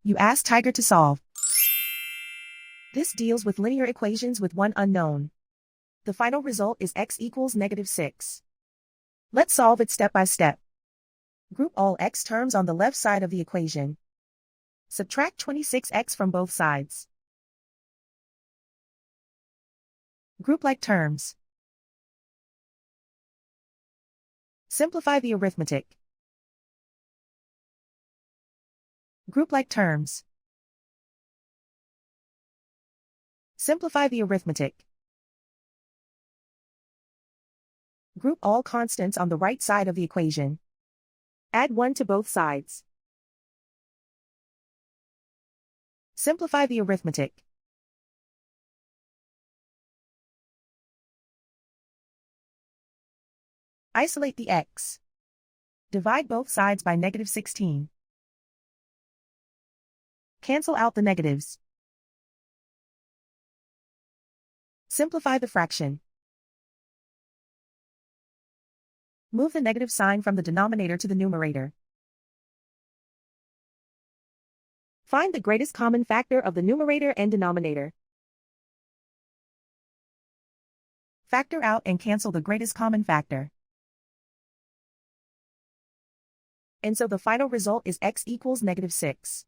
You ask Tiger to solve. This deals with linear equations with one unknown. The final result is x equals -6. Let's solve it step by step. Group all x terms on the left side of the equation. Subtract 26x from both sides. Group like terms. Simplify the arithmetic. Group like terms. Simplify the arithmetic. Group all constants on the right side of the equation. Add 1 to both sides. Simplify the arithmetic. Isolate the x. Divide both sides by -16. Cancel out the negatives. Simplify the fraction. Move the negative sign from the denominator to the numerator. Find the greatest common factor of the numerator and denominator. Factor out and cancel the greatest common factor. And so the final result is x equals -6.